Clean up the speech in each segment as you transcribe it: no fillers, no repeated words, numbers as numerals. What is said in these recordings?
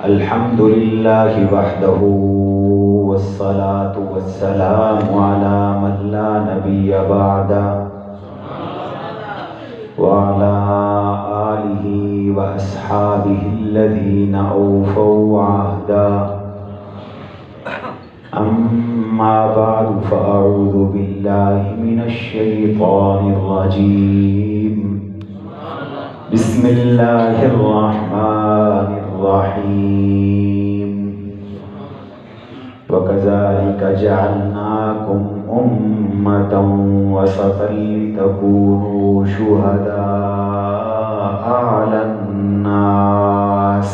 الحمد لله وحده والصلاة والسلام على من لا نبي بعده وعلى آله وأصحابه الذين أوفوا عهدا أما بعد فأعوذ بالله من الشيطان الرجيم بسم الله الرحمن الرحيم وكذلك جعلناكم أمة وسطا لتكونوا شهداء على الناس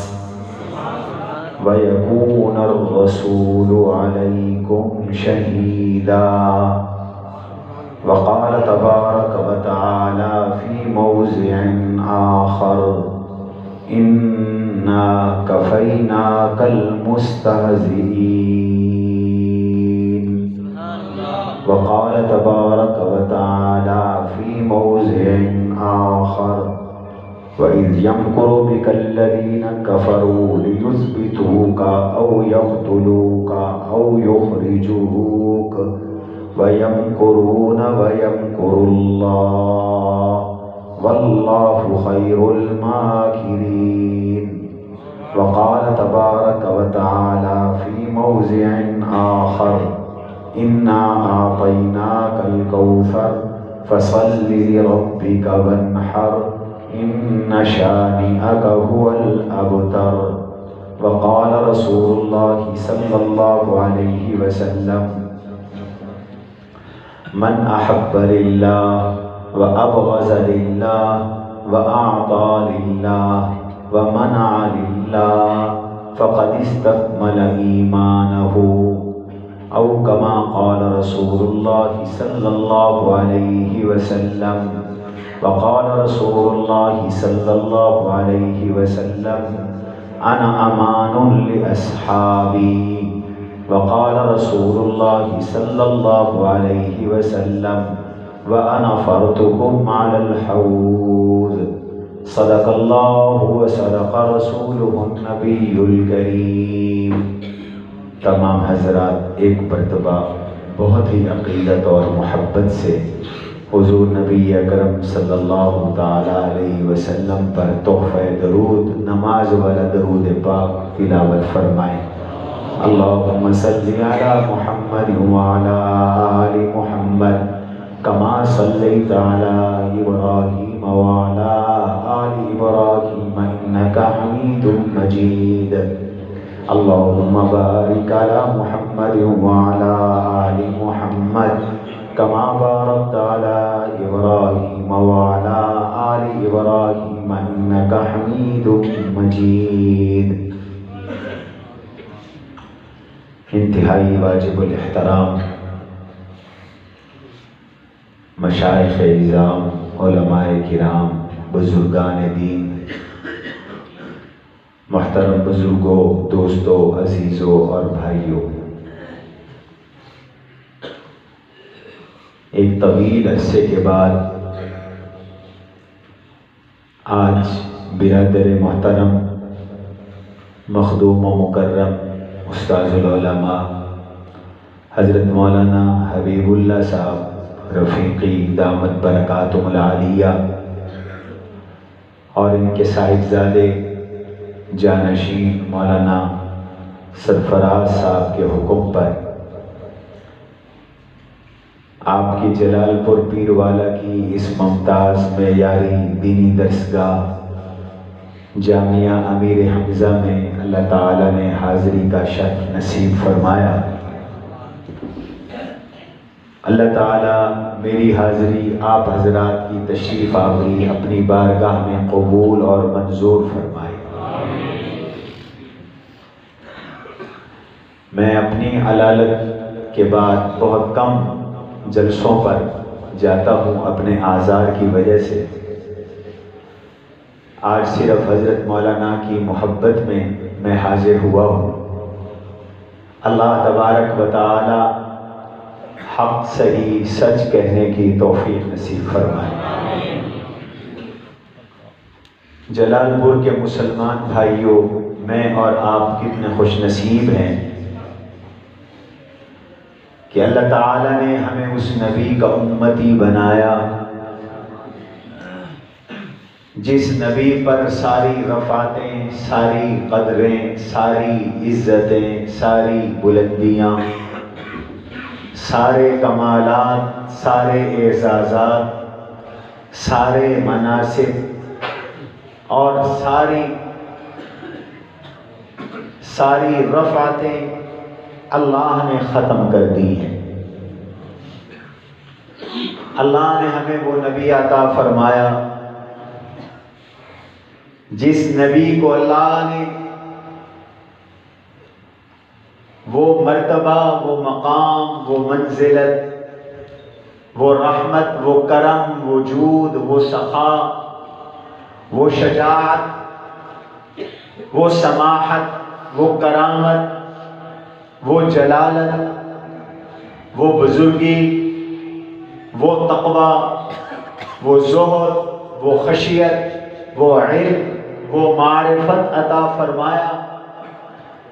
ويكون الرسول عليكم شهيدا وقال تبارك وتعالى في موضع آخر إنا كفيناك المستهزئين وقال تبارك وتعالى في موضع آخر وإذ يمكر بك الذين كفروا ليثبتوك أو يقتلوك أو يخرجوك ويمكرون ويمكر الله والله خير الماكرين وقال تبارك وتعالى في موضع آخر إنا أعطيناك الكوثر فصل لربك وانحر إن شانئك هو الأبتر وقال رسول الله صلى الله عليه وسلم من أحب لله وأبغض لله وأعطى لله ومنع لله فقد استكمل إيمانه أو كما قال رسول الله صلى الله عليه وسلم وقال رسول الله صلى الله عليه وسلم أنا أمان لأصحابي وقال رسول الله صلى الله عليه وسلم وأنا فرطكم على الحوض صدق الله وصدق رسوله النبي الكريم. تمام حضرات ایک مرتبہ بہت ہی عقیدت اور محبت سے حضور نبی اکرم صلی اللہ تعالی علیہ وسلم پر تحفہ درود نماز والا درود پاک تلاوت فرمائیں. اللهم صل على محمد وعلى آل محمد كما صليت على إبراهيم وعلى آل إبراهيم إنك حميد مجيد. اللهم بارك على محمد وعلى آل محمد كما باركت على إبراهيم وعلى آل إبراهيم إنك حميد مجيد. انتہائی واجب الاحترام مشائخ اعظام، علماء کرام، بزرگان دین، محترم بزرگوں، دوستوں، عزیزوں اور بھائیوں، ایک طویل عرصے کے بعد آج برادر محترم، مخدوم و مکرم استاذ العلماء حضرت مولانا حبیب اللہ صاحب رفیقی دامت برکاتہم العالیہ اور ان کے صاحبزادے جانشین مولانا سرفراز صاحب کے حکم پر آپ کی جلال پور پیر والا کی اس ممتاز معیاری دینی درسگاہ جامعہ امیر حمزہ میں اللہ تعالیٰ نے حاضری کا شرف نصیب فرمایا. اللہ تعالیٰ میری حاضری آپ حضرات کی تشریف آوری اپنی بارگاہ میں قبول اور منظور فرمائے. میں اپنی علالت کے بعد بہت کم جلسوں پر جاتا ہوں اپنے آزار کی وجہ سے. آج صرف حضرت مولانا کی محبت میں میں حاضر ہوا ہوں. اللہ تبارک و تعالی حق صحیح سچ کہنے کی توفیق نصیب فرمائے. جلال پور کے مسلمان بھائیوں، میں اور آپ کتنے خوش نصیب ہیں کہ اللہ تعالیٰ نے ہمیں اس نبی کا امتی بنایا جس نبی پر ساری رفعتیں، ساری قدریں، ساری عزتیں، ساری بلندیاں، سارے کمالات، سارے اعزازات، سارے مناصب اور ساری رفعتیں اللہ نے ختم کر دی ہیں۔ اللہ نے ہمیں وہ نبی عطا فرمایا جس نبی کو اللہ نے وہ مرتبہ، وہ مقام، وہ منزلت، وہ رحمت، وہ کرم، وہ جود، وہ سخا، وہ شجاعت، وہ سماحت، وہ کرامت، وہ جلالت، وہ بزرگی، وہ تقوی، وہ زہد، وہ خشیت، وہ علم، وہ معرفت عطا فرمایا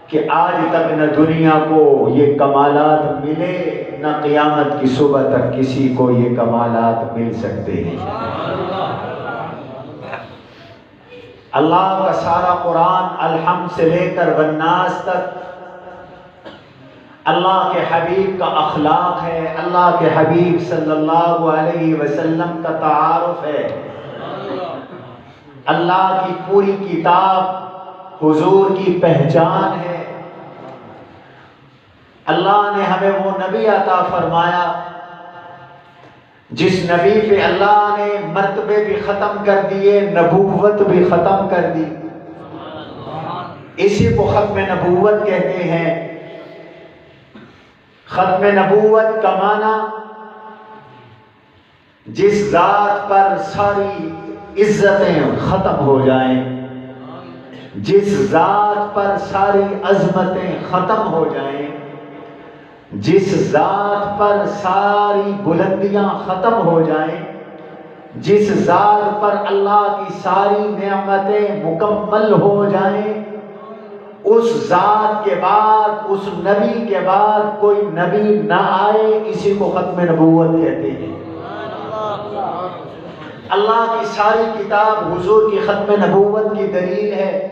کہ آج تک نہ دنیا کو یہ کمالات ملے، نہ قیامت کی صبح تک کسی کو یہ کمالات مل سکتے ہیں۔ اللہ کا سارا قرآن الحمد سے لے کر والناس تک اللہ کے حبیب کا اخلاق ہے، اللہ کے حبیب صلی اللہ علیہ وسلم کا تعارف ہے۔ اللہ کی پوری کتاب حضور کی پہچان ہے۔ اللہ نے ہمیں وہ نبی عطا فرمایا جس نبی پہ اللہ نے مرتبے بھی ختم کر دیے، نبوت بھی ختم کر دی۔ اسی کو ختم نبوت کہتے ہیں۔ ختم نبوت کا معنی جس ذات پر ساری عزتیں ختم ہو جائیں، جس ذات پر ساری عظمتیں ختم ہو جائیں، جس ذات پر ساری بلندیاں ختم ہو جائیں، جس ذات پر اللہ کی ساری نعمتیں مکمل ہو جائیں، اس ذات کے بعد، اس نبی کے بعد کوئی نبی نہ آئے، اسی کو ختم نبوت کہتے ہیں۔ اللہ کی ساری کتاب حضور کی ختم نبوت کی دلیل ہے۔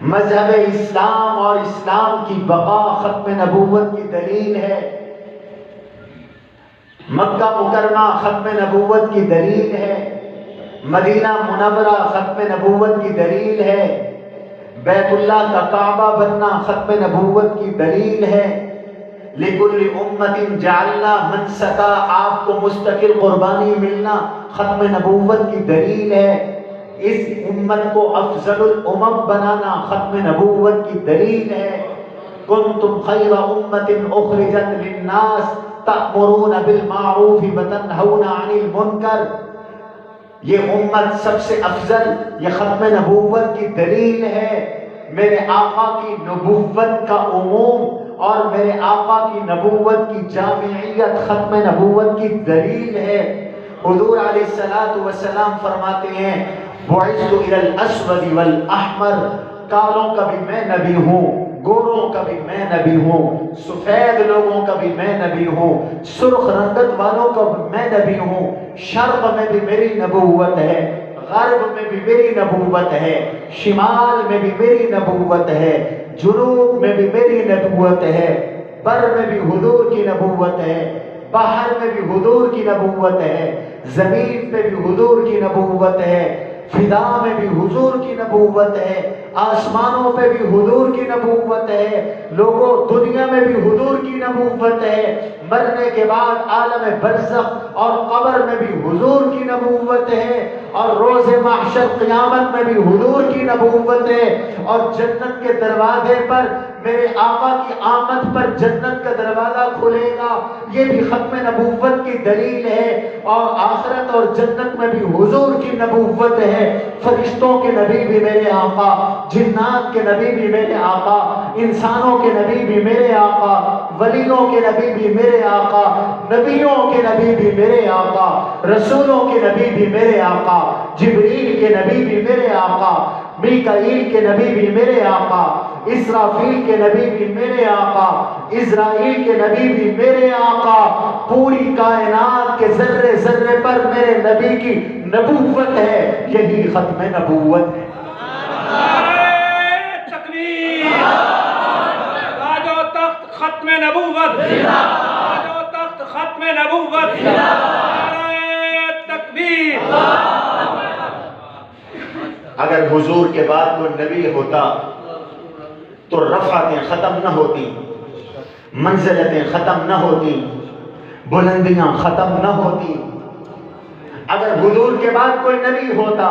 مذہب اسلام اور اسلام کی بقا ختم نبوت کی دلیل ہے۔ مکہ مکرمہ ختم نبوت کی دلیل ہے۔ مدینہ منورہ ختم نبوت کی دلیل ہے۔ بیت اللہ کا کعبہ بننا ختم نبوت کی دلیل ہے۔ لِكُلِّ أُمَّةٍ جَعَلْنَا مَنْسَكًا، آپ کو مستقل قربانی ملنا ختم نبوت کی دلیل ہے۔ اس امت کو افضل الامم بنانا ختم نبوت کی دلیل ہے۔ كُنْتُمْ خَيْرَ أُمَّةٍ أُخْرِجَتْ لِلنَّاسِ تَأْمُرُونَ بِالْمَعْرُوفِ وَتَنْهَوْنَ عَنِ الْمُنْكَرِ، یہ امت سب سے افضل، یہ ختم نبوت کی دلیل ہے۔ میرے آقا کی نبوت کا عموم اور میرے آقا کی نبوت کی جامعیت ختم نبوت کی دلیل ہے۔ حضور علیہ السلام فرماتے ہیں بعثت الی الاسود والاحمر، کالوں کا بھی میں نبی ہوں، گوروں کا بھی میں نبی ہوں، سفید لوگوں کا بھی میں نبی ہوں، سرخ رنگت والوں کا بھی میں نبی ہوں۔ شرق میں بھی میری نبوت ہے، غرب میں بھی میری نبوت ہے، شمال میں بھی میری نبوت ہے، جنوب میں بھی میری نبوت ہے، بر میں بھی حضور کی نبوت ہے، باہر میں بھی حضور کی نبوت ہے، زمین پہ بھی حضور کی نبوت ہے، فضا میں بھی حضور کی نبوت ہے، آسمانوں پہ بھی حضور کی نبوت ہے، لوگوں دنیا میں بھی حضور کی نبوت ہے، مرنے کے بعد عالم برزخ اور قبر میں بھی حضور کی نبوت ہے، اور روز محشر قیامت میں بھی حضور کی نبوت ہے، اور جنت کے دروازے پر میرے آقا کی آمد پر جنت کا دروازہ کھلے گا، یہ بھی ختم نبوت کی دلیل ہے۔ اور آخرت اور جنت میں بھی حضور کی نبوت ہے۔ فرشتوں کے نبی بھی میرے آقا، جنات کے نبی بھی میرے آقا، انسانوں کے نبی بھی میرے آقا، ولیوں کے نبی بھی میرے آقا، نبیوں کے نبی بھی میرے آقا، رسولوں کے نبی بھی میرے آقا، جبریل کے نبی بھی میرے آقا، میکائیل کے نبی بھی میرے آقا، اسرافیل کے نبی بھی میرے آقا، اسرائیل کے نبی بھی میرے آقا۔ پوری کائنات کے ذرے ذرے پر میرے نبی کی نبوت ہے، یہی ختم نبوت ہے۔ تکبیر! تاج و تخت ختم نبوت، تاج و تخت ختم نبوت، تکبیر! اگر حضور کے بعد کوئی نبی ہوتا تو رفعتیں ختم نہ ہوتی، منزلتیں ختم نہ ہوتی، بلندیاں ختم نہ ہوتی۔ اگر حضور کے بعد کوئی نبی ہوتا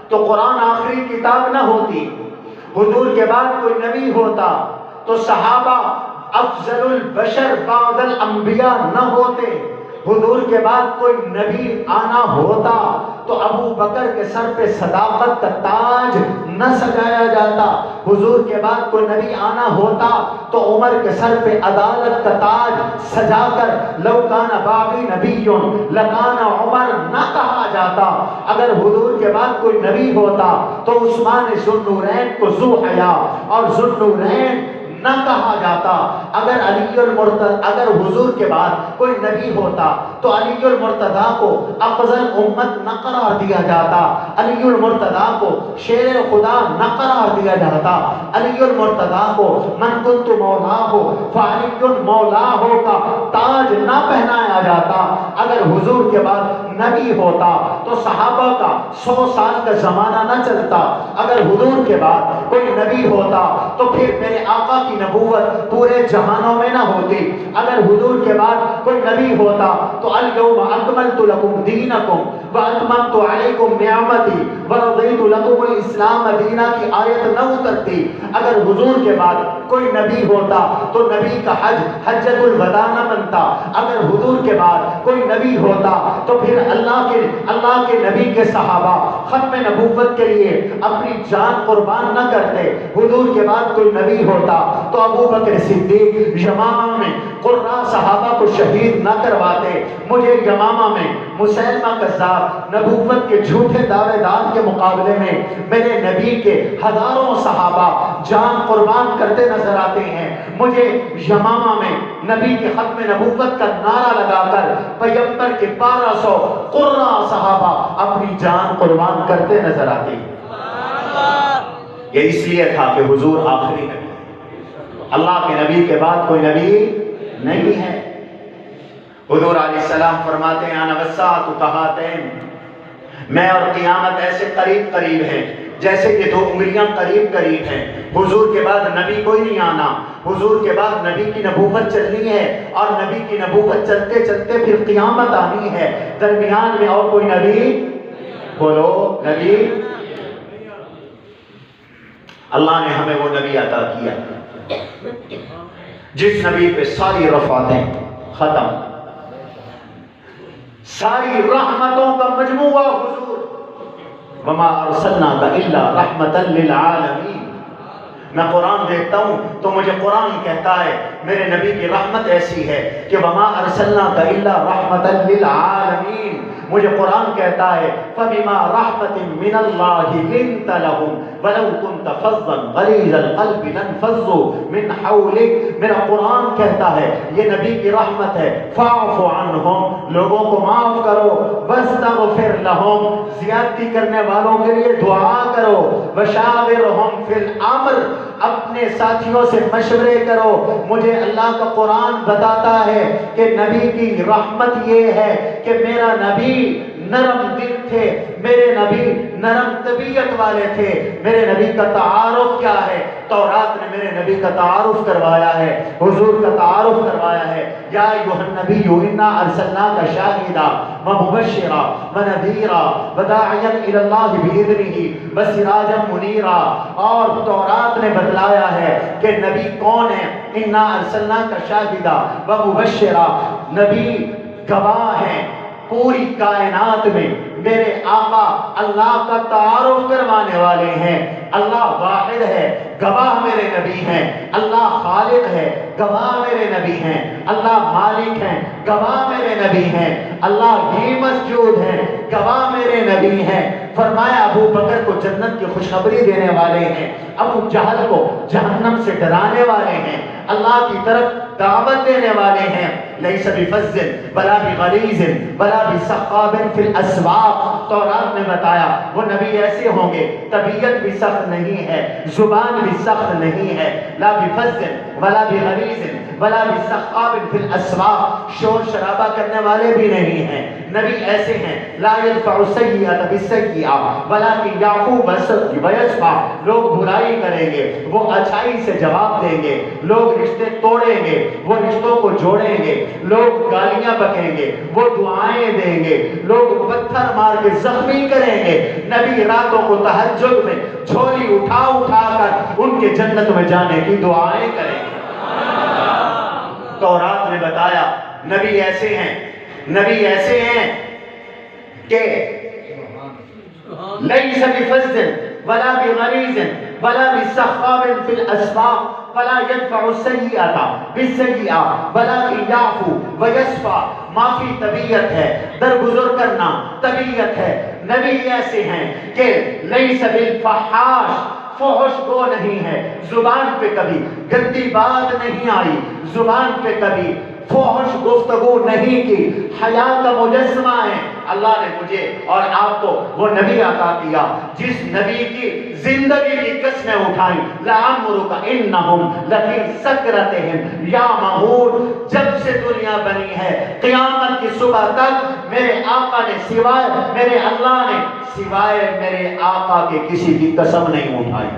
تو قرآن آخری کتاب نہ ہوتی۔ حضور کے بعد کوئی نبی ہوتا تو صحابہ افضل البشر بعد الانبیاء نہ ہوتے۔ حضور کے بعد کوئی نبی آنا ہوتا تو ابو بکر کے سر پہ صداقت کا تاج نہ سجایا جاتا۔ حضور کے بعد کوئی نبی آنا ہوتا تو عمر کے سر پہ عدالت کا تاج سجا کر لو کان بعدی نبی لکان عمر نہ کہا جاتا۔ اگر حضور کے بعد کوئی نبی ہوتا تو عثمان ذو النورین کو ذو حیا اور ذو النورین نہ کہا جاتا۔ اگر حضور کے بعد کوئی نبی ہوتا تو علی المرتضیٰ کو افضل امت نہ قرار دیا جاتا، علی المرتضیٰ کو شیر خدا نہ قرار دیا جاتا، علی المرتضیٰ کو من کنت مولاہ فعلی مولاہ کا تاج نہ پہنایا جاتا۔ اگر حضور کے بعد نبی ہوتا تو صحابہ کا 100 سال کا زمانہ نہ چلتا۔ اگر حضور کے بعد کوئی نبی ہوتا تو پھر میرے آقا کی نبوت پورے جہانوں میں نہ ہوتی۔ اگر حضور کے بعد کوئی نبی ہوتا تو الیوم اکملت لکم دینکم واتممت علیکم نعمتی ورضیت لکم الاسلام دینا کی آیت نہ اترتی۔ اگر حضور کے بعد کوئی نبی ہوتا تو نبی کا حج حجۃ الوداع نہ بنتا۔ اگر حضور کے بعد کوئی نبی ہوتا تو پھر اللہ کے نبی کے صحابہ ختم نبوت کے لیے اپنی جان قربان نہ کرتے۔ حضور کے بعد کوئی نبی ہوتا تو ابو بکر صدیق یمامہ میں قرہ صحابہ کو شہید نہ کرواتے۔ مجھے یمامہ میں مسیلمہ کذاب نبوت کے جھوٹے دعوے دار کے مقابلے میں میرے نبی کے ہزاروں صحابہ جان قربان کرتے نظر آتے ہیں۔ مجھے یمامہ میں نبی کے ختم نبوت کا نعرہ لگا کر پیغمبر کے 1200 قرہ صحابہ اپنی جان قربان کرتے نظر آتے ہیں۔ یہ اس لیے تھا کہ حضور آخری نبی، اللہ کے نبی کے بعد کوئی نبی نہیں ہے۔ حضور علیہ السلام فرماتے ہیں انا والساعۃ کہاتین، میں اور قیامت ایسے قریب قریب ہیں جیسے یہ 2 انگلیاں قریب قریب ہیں۔ حضور کے بعد نبی کوئی نہیں آنا، حضور کے بعد نبی کی نبوت چلنی ہے اور نبی کی نبوت چلتے چلتے پھر قیامت آنی ہے۔ درمیان میں اور کوئی نبی، بولو نبی، اللہ نے ہمیں وہ نبی عطا کیا جس نبی پہ ساری رفعتیں ختم، ساری رحمتوں کا مجموعہ حضور، وما ارسلناک الا رحمتا للعالمین۔ میں قرآن دیکھتا ہوں تو مجھے قرآن کہتا ہے میرے نبی کی رحمت ایسی ہے کہ وما ارسلناک الا رحمتا للعالمین۔ مجھے قرآن کہتا ہے فَبِمَا رَحْمَةٍ مِّنَ اللَّهِ لِنْتَ لَهُمْ وَلَوْ كُنْتَ فَظًّا غَلِيظَ الْقَلْبِ لَانفَضُّوا مِنْ حَوْلِكَ۔ میرا قرآن کہتا ہے یہ نبی کی رحمت ہے، فَاعْفُ عَنْهُمْ، لوگوں کو معاف کرو، وَاسْتَغْفِرْ لَهُمْ، زیادتی کرنے والوں کے لیے دعا کرو، وَشَاوِرْهُمْ فِي الْأَمْرِ، اپنے ساتھیوں سے مشورے کرو۔ مجھے اللہ کا قرآن بتاتا ہے کہ نبی کی رحمت یہ ہے کہ میرا نبی نرم دل تھے، میرے نبی نرم طبیعت والے تھے۔ میرے نبی کا تعارف کیا ہے؟ تورات نے میرے نبی کا تعارف کروایا ہے، حضور کا تعارف کروایا ہے۔ یا ایھا النبی انا ارسلناک شاہدا ومبشرا ونذیرا وداعیا الی اللہ بإذنہ وسراجا منیرا. اور تورات نے بتلایا ہے کہ نبی کون ہے. انا ارسلناک شاہدا ومبشرا، نبی گواہ ہیں پوری کائنات میں. میرے آقا اللہ کا تعارف کروانے والے ہیں. اللہ واحد ہے، گواہ میرے نبی ہیں. اللہ خالق ہے، گواہ میرے نبی ہیں. اللہ مالک ہیں، گواہ میرے نبی ہیں. اللہ ہی مسجود ہیں، گواہ میرے نبی ہیں. فرمایا ابو بکر کو جنت کی خوشخبری دینے والے ہیں، ابو جہل کو جہنم سے ڈرانے والے ہیں، اللہ کی طرف دعوت دینے والے ہیں. لیس بفظ ولا بغلیظ ولا بسخاب فی الاسواق. تورات نے بتایا وہ نبی ایسے ہوں گے طبیعت بھی سخت نہیں ہے، زبان بھی سخت نہیں ہے. لا بفظ ولا بغلیظ ولا بسخاب فی الاسواق، شور شرابہ کرنے والے بھی نہیں ہیں. نبی ایسے ہیں لا يدفع السیئۃ بالسیئۃ ولکن یعفو ویصفح. لوگ برائی کریں گے وہ اچھائی سے جواب دیں گے، لوگ رشتے توڑیں گے وہ رشتوں کو جوڑیں گے، لوگ گالیاں بکیں گے وہ دعائیں دیں گے، لوگ پتھر مار کے زخمی کریں گے. نبی راتوں کو تہجد میں جھولی اٹھا اٹھا کر ان کے جنت میں جانے کی دعائیں کریں گے. تورات نے بتایا نبی ایسے ہیں، نبی ایسے ہیں کہ لیس بفظ ولا بغلیظ ولا بسخاب فی الاسواق ولا يدفع السیئۃ بالسیئۃ ولکن یعفو ویصفح. معافی طبیعت ہے، درگزر کرنا طبیعت ہے. نبی ایسے ہیں کہ لیس بالفحاش، فحش گو نہیں ہے، زبان پہ کبھی گندی بات نہیں آئی، زبان پہ کبھی فحش گفتگو نہیں کی، حیا کا مجسمہ ہے. اللہ نے مجھے اور آپ کو وہ نبی عطا کیا جس نبی کی زندگی کی قسمیں اٹھائیں. لعمرک انہم لفی سکرتہم یعمہون. جب سے دنیا بنی ہے قیامت کی صبح تک میرے آقا نے سوائے میرے اللہ نے سوائے میرے آقا کے کسی کی قسم نہیں اٹھائی،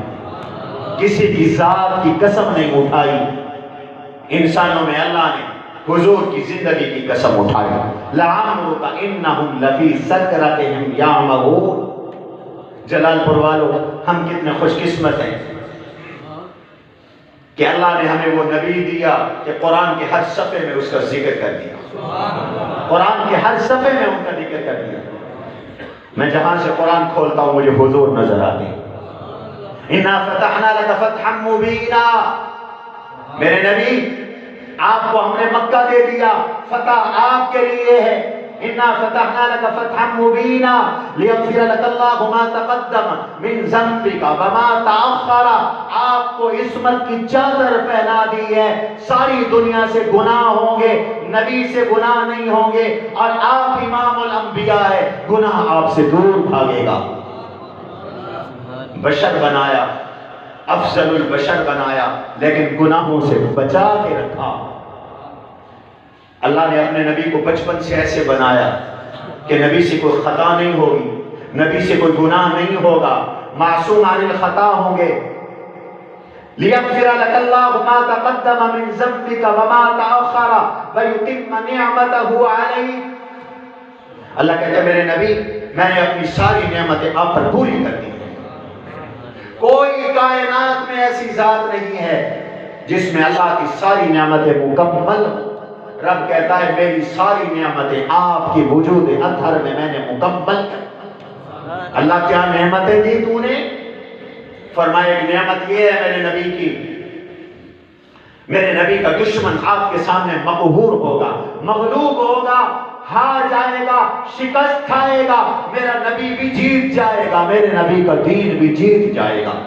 کسی کی ذات کی قسم نہیں اٹھائی. انسانوں میں اللہ نے حضور کی زندگی کی قسم اٹھائی. لعمرک انہم لفی سکرتہم یعمہون. جلال پور والوں، ہم کتنے خوش قسمت ہیں کہ اللہ نے ہمیں وہ نبی دیا کہ قرآن کے ہر صفحے میں اس کا ذکر کر دیا. قرآن کے ہر صفحے میں ان کا ذکر کر دیا. میں جہاں سے قرآن کھولتا ہوں مجھے حضور نظر آتے ہیں. انا فتحنا لک فتحا مبینا. میرے نبی آپ کو ہم نے مکہ دے دیا، فتح آپ کے لیے ہے. انا فتحنا لک فتحا مبینا لیغفر لک اللہ ما تقدم من ذنبک وما تأخر. آپ کو عصمت کی چادر پہنا دی ہے. ساری دنیا سے گناہ ہوں گے، نبی سے گناہ نہیں ہوں گے. اور آپ امام الانبیاء ہے، گناہ آپ سے دور بھاگے گا. بشر بنایا، افضل البشر بنایا، لیکن گناہوں سے بچا کے رکھا. اللہ نے اپنے نبی کو بچپن سے ایسے بنایا کہ نبی سے کوئی خطا نہیں ہوگی، نبی سے کوئی گناہ نہیں ہوگا، معصوم عن الخطا ہوں گے. لیغفر لک اللہ ما تقدم من ذنبک وما تأخر ویتم نعمتہ علیک. اللہ کہتا ہے میرے نبی میں نے اپنی ساری نعمتیں آپ پر پوری کر دی. کوئی کائنات میں ایسی ذات نہیں ہے جس میں اللہ کی ساری نعمتیں مکمل ہوں. رب کہتا ہے میری ساری نعمتیں آپ کی وجود اطہر میں میں نے مکمل کر. اللہ کیا نعمتیں دی تو نے؟ فرمایا ایک نعمت یہ ہے میرے نبی کی، میرے نبی کا دشمن آپ کے سامنے مقہور ہوگا، مغلوب ہوگا، ہار جائے گا، شکست کھائے گا. میرا نبی بھی جیت جائے گا، میرے نبی کا دین بھی جیت جائے گا.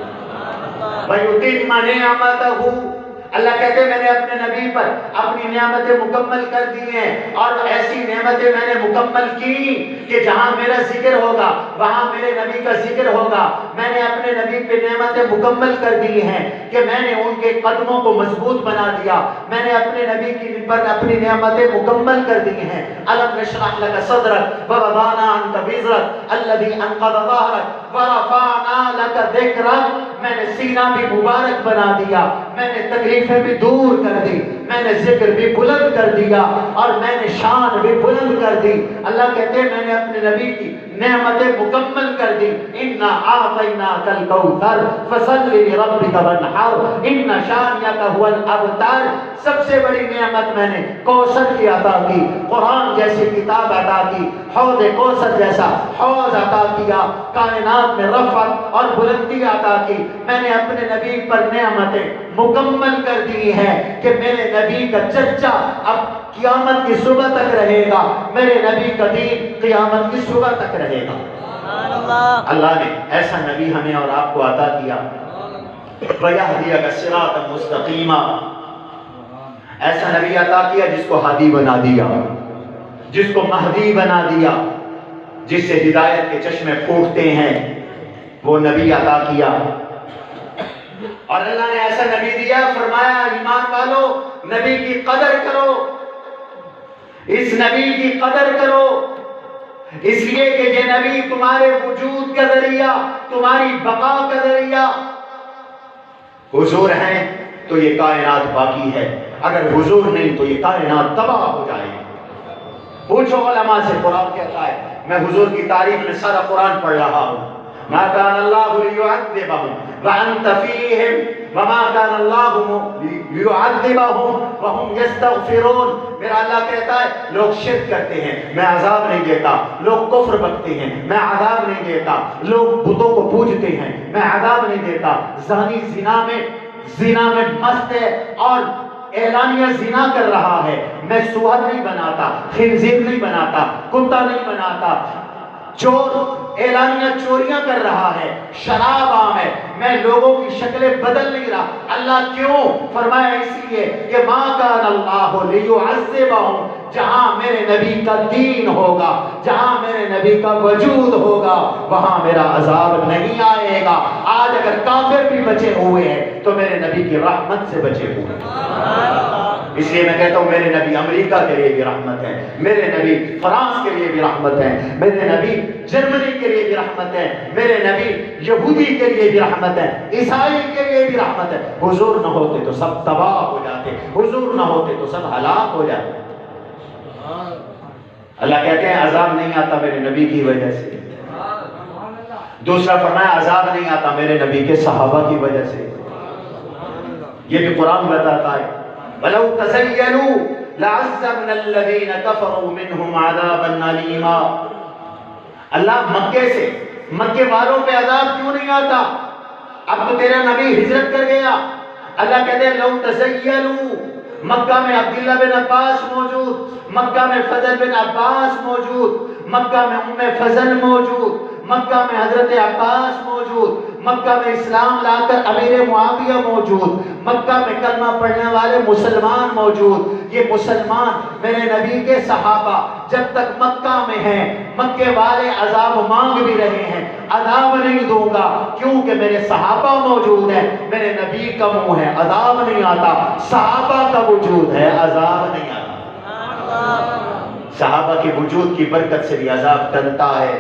وَيُتِمَّ نِعْمَتَهُ. اللہ کہتے ہیں میں نے اپنے نبی پر اپنی نعمتیں مکمل کر دی ہیں، اور ایسی نعمتیں میں نے مکمل کی کہ جہاں میرا ذکر ہوگا وہاں میرے نبی کا ذکر ہوگا. میں نے اپنے نبی پہ نعمتیں مکمل کر دی ہیں کہ میں نے ان کے قدموں کو مضبوط بنا دیا. میں نے اپنے نبی کی پر اپنی نعمتیں مکمل کر دی ہیں. الم نشرح لك صدرك ووضعنا عنك وزرك الذي انقض ظهرك ورفعنا لك ذكرك. میں نے سینہ بھی مبارک بنا دیا، میں نے تکلیفیں بھی دور کر دی، میں نے ذکر بھی بلند کر دیا اور میں نے شان بھی بلند کر دی۔ اللہ کہتے ہیں میں نے اپنے نبی کی نعمتیں مکمل کر دی۔ اِنَّا أَعْطَيْنَاكَ الْكَوْثَرَ فَصَلِّ لِرَبِّكَ وَانْحَرْ إِنَّ شَانِئَكَ هُوَ الْأَبْتَرُ۔ سب سے بڑی نعمت میں نے کوثر کی عطا کی، قرآن جیسی کتاب عطا کی، حوض کوثر جیسا حوض عطا کیا، کائنات میں رفعت اور بلندی عطا کی۔ میں نے اپنے نبی پر نعمتیں مکمل کر دی ہیں کہ میرے نبی کا چرچا اب قیامت کی صبح تک رہے گا، میرے نبی کا دین قیامت کی صبح تک رہے گا۔ اللہ نے ایسا نبی ہمیں اور آپ کو عطا کیا، وَيَهْدِيَكَ صِرَاطًا مُسْتَقِيمًا، ایسا نبی عطا کیا جس کو ہادی بنا دیا، جس کو مہدی بنا دیا، جس سے ہدایت کے چشمے پھوٹتے ہیں، وہ نبی عطا کیا۔ اور اللہ نے ایسا نبی دیا، فرمایا ایمان والو نبی کی قدر کرو، اس نبی کی قدر کرو، اس لیے کہ یہ نبی تمہارے وجود کا ذریعہ، تمہاری بقا کا ذریعہ۔ حضور ہیں تو یہ کائنات باقی ہے، اگر حضور نہیں تو یہ کائنات تباہ ہو جائے گی۔ پوچھو علماء سے، قرآن کہتا ہے، میں حضور کی تعریف میں سارا قرآن پڑھ رہا ہوں، ما کان اللہ لیعذبہم وانت فیہم وما کان اللہ لیعذبہم وہم یستغفرون۔ میرا اللہ کہتا ہے لوگ شرک کرتے ہیں میں عذاب نہیں دیتا، لوگ کفر بکتے ہیں میں عذاب نہیں دیتا، لوگ بتوں کو پوجتے ہیں میں عذاب نہیں دیتا، زانی زنا میں مست ہے اور اعلانیہ زنا کر رہا ہے، میں سوہر نہیں بناتا، خنزیر نہیں بناتا، کتا نہیں بناتا، چور اعلانیہ چوریاں کر رہا ہے، شراب عام ہے، میں لوگوں کی شکلیں بدل نہیں رہا۔ اللہ کیوں؟ فرمایا اس لیے کہ ما کان اللہ لیعذبہم، جہاں میرے نبی کا دین ہوگا، جہاں میرے نبی کا وجود ہوگا، وہاں میرا عذاب نہیں آئے گا۔ آج اگر کافر بھی بچے ہوئے ہیں تو میرے نبی کی رحمت سے بچے ہوئے ہیں۔ اس لیے میں کہتا ہوں میرے نبی امریکہ کے لیے بھی رحمت ہے، میرے نبی فرانس کے لیے بھی رحمت ہے، میرے نبی جرمنی کے لیے بھی رحمت ہے، میرے نبی یہودی کے لیے بھی رحمت ہے، عیسائی کے لیے بھی رحمت ہے۔ حضور نہ ہوتے تو سب تباہ ہو جاتے، حضور نہ ہوتے تو سب ہلاک ہو جاتے۔ اللہ کہتے ہیں عذاب نہیں آتا میرے نبی کی وجہ سے۔ دوسرا فرمایا عذاب نہیں آتا میرے نبی کے صحابہ کی وجہ سے۔ یہ بھی قرآن بتاتا ہے وَلَوْ تَزَيَّنُوا لَعَذَّبْنَا الَّذِينَ كَفَرُوا مِنْهُمْ عَذَابًا أَلِيمًا۔ اللہ مکے والوں پہ عذاب کیوں نہیں آتا؟ اب تو تیرا نبی ہجرت کر گیا، اللہ کہتے ہیں لو تزینوا، مکہ میں عبداللہ بن عباس موجود، مکہ میں فضل بن عباس موجود، مکہ میں ام فضل موجود، مکہ میں حضرت عباس موجود، مکہ میں اسلام لا کر امیر معاویہ موجود، مکہ میں کلمہ پڑھنے والے مسلمان موجود۔ یہ مسلمان میرے نبی کے صحابہ جب تک مکہ میں ہیں، مکے والے عذاب مانگ بھی رہے ہیں، عذاب نہیں دوں گا کیونکہ میرے صحابہ موجود ہیں، میرے نبی کا منہ ہے عذاب نہیں آتا، صحابہ کا وجود ہے عذاب نہیں آتا۔ صحابہ کے وجود کی برکت سے بھی عذاب ٹلتا ہے۔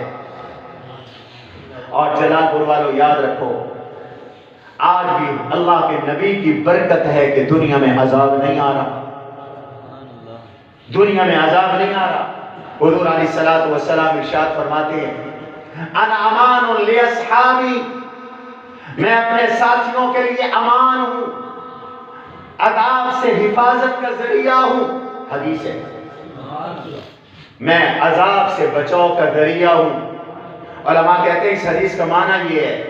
اور جلال پور والوں یاد رکھو، آج بھی اللہ کے نبی کی برکت ہے کہ دنیا میں عذاب نہیں آ رہا، دنیا میں عذاب نہیں آ رہا۔ حضور علیہ الصلوۃ والسلام ارشاد فرماتے ہیں انا امان لاصحابی، میں اپنے ساتھیوں کے لیے امان ہوں، عذاب سے حفاظت کا ذریعہ ہوں۔ حدیث ہے میں عذاب سے بچاؤ کا ذریعہ ہوں۔ علماء کہتے ہیں اس حدیث کا معنی یہ ہے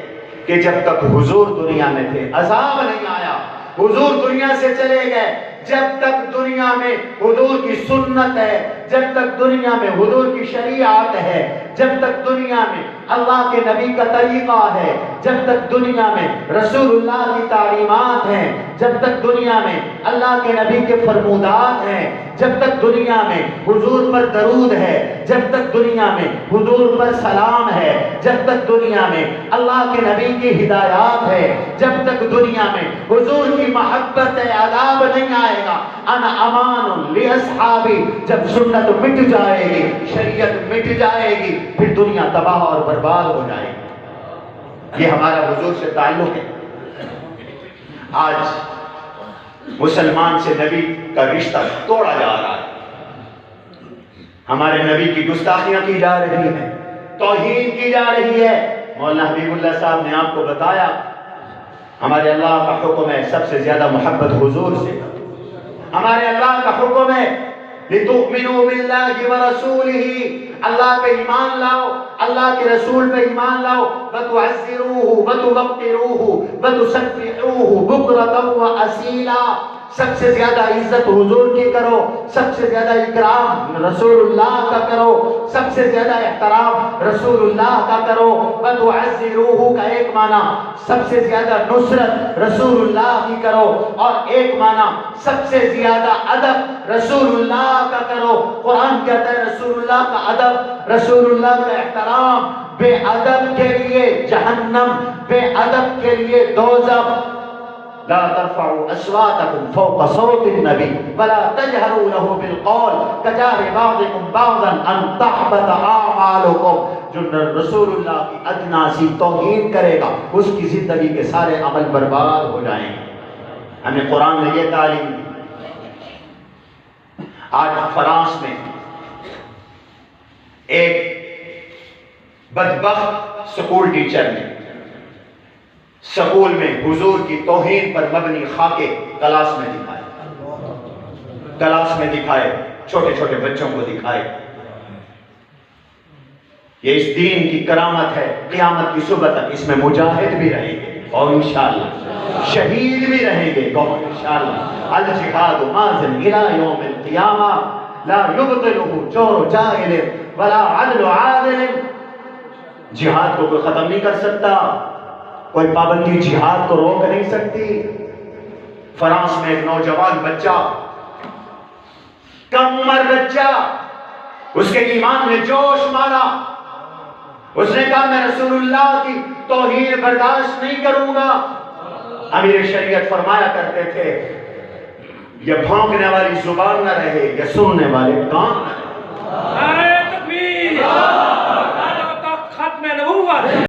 کہ جب تک حضور دنیا میں تھے عذاب نہیں آیا، حضور دنیا سے چلے گئے، جب تک دنیا میں حضور کی سنت ہے، جب تک دنیا میں حضور کی شریعت ہے، جب تک دنیا میں اللہ کے نبی کا طریقہ ہے، جب تک دنیا میں رسول اللہ کی تعلیمات ہیں، جب تک دنیا میں اللہ کے نبی کے فرمودات ہیں، جب تک دنیا میں حضور پر درود ہے، جب تک دنیا میں حضور پر سلام ہے، جب تک دنیا میں اللہ کے نبی کی ہدایات ہے، جب تک دنیا میں حضور کی محبت ہے، عذاب نہیں آئے گا۔ انا امان لاصحابی، جب سنت مٹ جائے گی، شریعت مٹ جائے گی، پھر دنیا تباہ اور برباد ہو جائے گی۔ یہ ہمارا حضور سے تعلق ہے۔ آج مسلمان سے نبی کا رشتہ توڑا جا رہا ہے، ہمارے نبی کی گستاخیاں کی جا رہی ہیں، توہین کی جا رہی ہے۔ مولانا حبیب اللہ صاحب نے آپ کو بتایا ہمارے اللہ کا حکم ہے سب سے زیادہ محبت حضور سے، ہمارے اللہ کا حکم ہے لِتُؤْمِنُوا بِاللَّهِ وَرَسُولِهِ، اللہ پہ ایمان لاؤ، اللہ کے رسول پہ ایمان لاؤ، وَتُعَزِّرُوهُ وَتُوَقِّرُوهُ وَتُسَبِّحُوهُ بُكْرَةً وَأَصِيلًا، سب سے زیادہ عزت حضور کی کرو، سب سے زیادہ اکرام رسول اللہ کا کرو، سب سے زیادہ احترام رسول اللہ کا کرو۔ وَتُعَزِّرُوهُ کا ایک معنی سب سے زیادہ نصرت رسول اللہ کی کرو، اور ایک معنی سب سے زیادہ ادب رسول اللہ کا کرو۔ قرآن کہتا ہے رسول اللہ کا ادب، رسول اللہ کا احترام، بے ادب کے لیے جہنم، بے ادب کے لیے دوزخ۔ لا ترفعوا اصواتكم فوق صوت النبي ولا تجهروا له بالقول كجهر بعضكم بعضا ان تحبط اعمالكم، جو رسول اللہ کی ادنا سی توہین کرے گا اس کی زندگی کے سارے عمل برباد ہو جائیں گے۔ ہمیں قرآن نے یہ تعلیم دی۔ آج فرانس میں ایک بدبخت سکول ٹیچر نے سکول میں حضور کی توہین پر مبنی خاکے کلاس میں دکھائے، چھوٹے چھوٹے بچوں کو دکھائے۔ یہ اس دین کی کرامت ہے، قیامت کی صبح تک اس میں مجاہد بھی رہیں گے اور انشاءاللہ شہید بھی رہیں گے، کون انشاءاللہ۔ الجہاد ماضٍ الی یوم القیامہ لا یبطلہ جور جاہل ولا عدل عادل، جہاد کو کوئی ختم نہیں کر سکتا، کوئی پابندی جہاد کو روک نہیں سکتی۔ فرانس میں ایک نوجوان بچہ، کم عمر بچہ، اس کے ایمان نے جوش مارا، اس نے کہا میں رسول اللہ کی توہین برداشت نہیں کروں گا۔ امیر شریعت فرمایا کرتے تھے یہ بھونکنے والی زبان نہ رہے، یہ سننے والے کان نہ رہے۔ نعرہ تکبیر، نعرہ تخت ختم نبوت۔